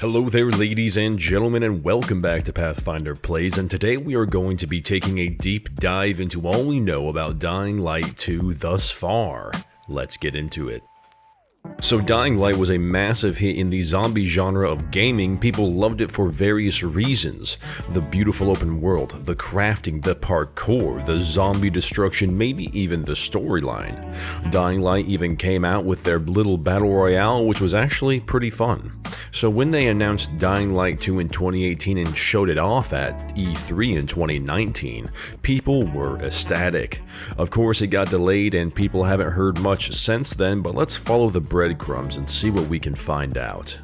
Hello there ladies and gentlemen, and welcome back to Pathfinder Plays, and today we are going to be taking a deep dive into all we know about Dying Light 2 thus far. Let's get into it. So Dying Light was a massive hit in the zombie genre of gaming. People loved it for various reasons. The beautiful open world, the crafting, the parkour, the zombie destruction, maybe even the storyline. Dying Light even came out with their little battle royale, which was actually pretty fun. So when they announced Dying Light 2 in 2018 and showed it off at E3 in 2019, people were ecstatic. Of course it got delayed and people haven't heard much since then, but let's follow the breadcrumbs and see what we can find out.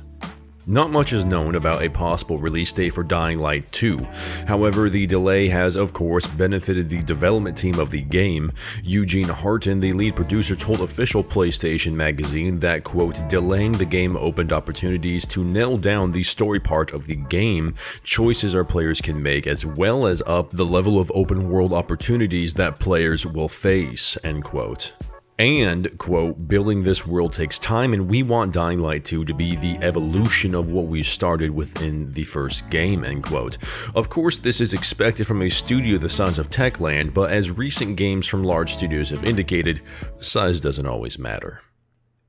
Not much is known about a possible release date for Dying Light 2. However, the delay has of course benefited the development team of the game. Eugene Harton, the lead producer, told official PlayStation magazine that, quote, delaying the game opened opportunities to nail down the story part of the game, choices our players can make, as well as up the level of open world opportunities that players will face, end quote. And, quote, building this world takes time, and we want Dying Light 2 to be the evolution of what we started within the first game, end quote. Of course, this is expected from a studio the size of Techland, but as recent games from large studios have indicated, size doesn't always matter.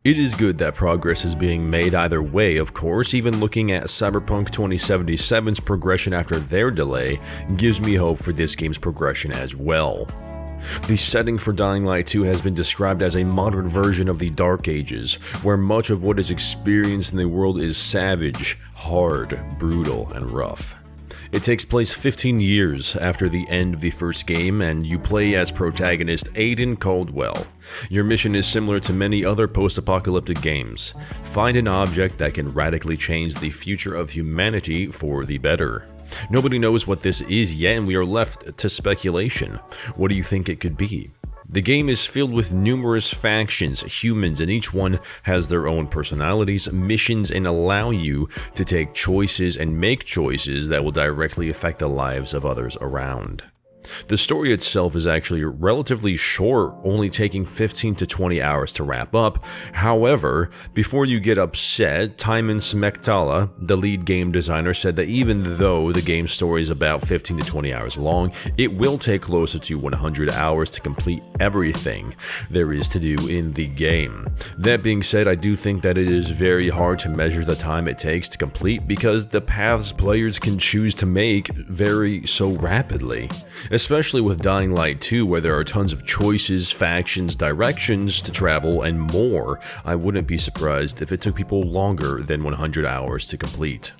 It is good that progress is being made either way, of course. Even looking at Cyberpunk 2077's progression after their delay gives me hope for this game's progression as well. The setting for Dying Light 2 has been described as a modern version of the Dark Ages, where much of what is experienced in the world is savage, hard, brutal, and rough. It takes place 15 years after the end of the first game, and you play as protagonist Aiden Caldwell. Your mission is similar to many other post-apocalyptic games. Find an object that can radically change the future of humanity for the better. Nobody knows what this is yet, and we are left to speculation. What do you think it could be? The game is filled with numerous factions, humans, and each one has their own personalities, missions, and allow you to take choices and make choices that will directly affect the lives of others around. The story itself is actually relatively short, only taking 15 to 20 hours to wrap up. However, before you get upset, Timon Smektala, the lead game designer, said that even though the game story is about 15 to 20 hours long, it will take closer to 100 hours to complete everything there is to do in the game. That being said, I do think that it is very hard to measure the time it takes to complete because the paths players can choose to make vary so rapidly. Especially with Dying Light 2, where there are tons of choices, factions, directions to travel, and more, I wouldn't be surprised if it took people longer than 100 hours to complete.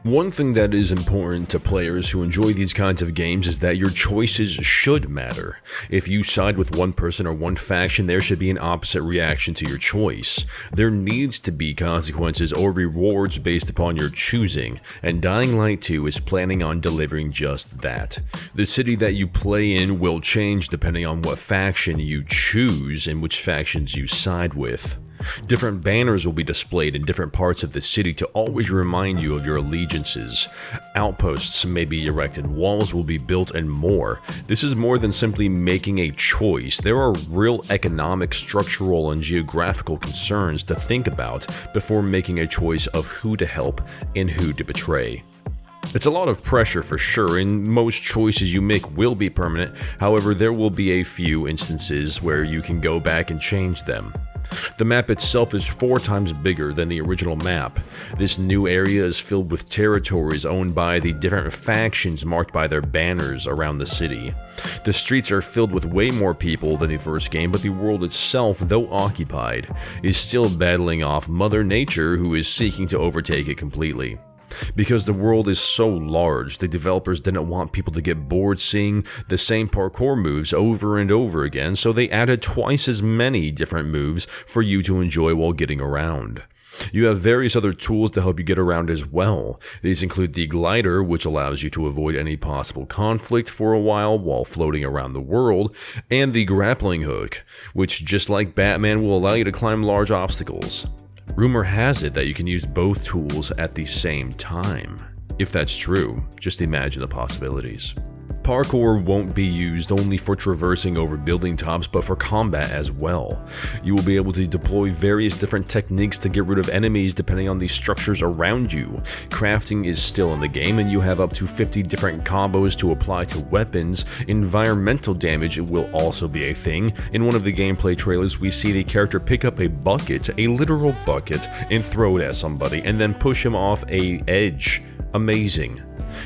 One thing that is important to players who enjoy these kinds of games is that your choices should matter. If you side with one person or one faction, there should be an opposite reaction to your choice. There needs to be consequences or rewards based upon your choosing, and Dying Light 2 is planning on delivering just that. The city that you play in will change depending on what faction you choose and which factions you side with. Different banners will be displayed in different parts of the city to always remind you of your allegiances. Outposts may be erected, walls will be built, and more. This is more than simply making a choice. There are real economic, structural, and geographical concerns to think about before making a choice of who to help and who to betray. It's a lot of pressure for sure, and most choices you make will be permanent. However, there will be a few instances where you can go back and change them. The map itself is 4 times bigger than the original map. This new area is filled with territories owned by the different factions marked by their banners around the city. The streets are filled with way more people than the first game, but the world itself, though occupied, is still battling off Mother Nature, who is seeking to overtake it completely. Because the world is so large, the developers didn't want people to get bored seeing the same parkour moves over and over again, so they added twice as many different moves for you to enjoy while getting around. You have various other tools to help you get around as well. These include the glider, which allows you to avoid any possible conflict for a while floating around the world, and the grappling hook, which, just like Batman, will allow you to climb large obstacles. Rumor has it that you can use both tools at the same time. If that's true, just imagine the possibilities. Parkour won't be used only for traversing over building tops, but for combat as well. You will be able to deploy various different techniques to get rid of enemies depending on the structures around you. Crafting is still in the game, and you have up to 50 different combos to apply to weapons. Environmental damage will also be a thing. In one of the gameplay trailers, we see the character pick up a bucket, a literal bucket, and throw it at somebody, and then push him off a edge. Amazing.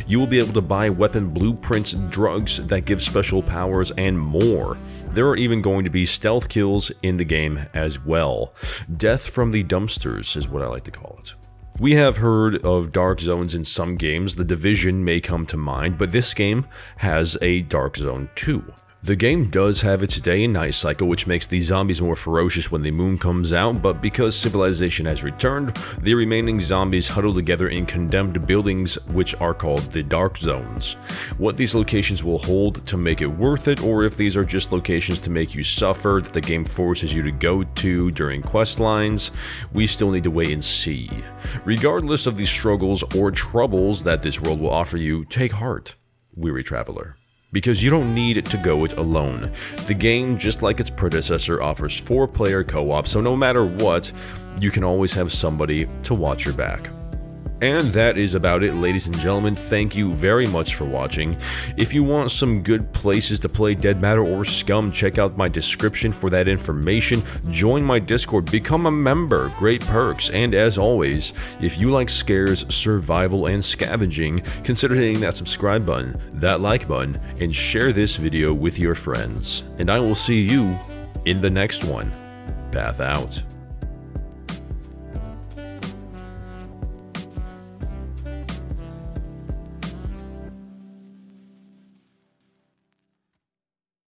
You will be able to buy weapon blueprints, drugs that give special powers, and more. There are even going to be stealth kills in the game as well. Death from the dumpsters is what I like to call it. We have heard of dark zones in some games. The Division may come to mind, but this game has a dark zone too. The game does have its day and night cycle, which makes the zombies more ferocious when the moon comes out, but because civilization has returned, the remaining zombies huddle together in condemned buildings, which are called the Dark Zones. What these locations will hold to make it worth it, or if these are just locations to make you suffer that the game forces you to go to during quest lines, we still need to wait and see. Regardless of the struggles or troubles that this world will offer you, take heart, weary traveler. Because you don't need to go it alone. The game, just like its predecessor, offers 4-player co-op, so no matter what, you can always have somebody to watch your back. And that is about it, ladies and gentlemen. Thank you very much for watching. If you want some good places to play Dead Matter or Scum, check out my description for that information. Join my Discord, become a member, great perks. And as always, if you like scares, survival, and scavenging, consider hitting that subscribe button, that like button, and share this video with your friends. And I will see you in the next one. Path out.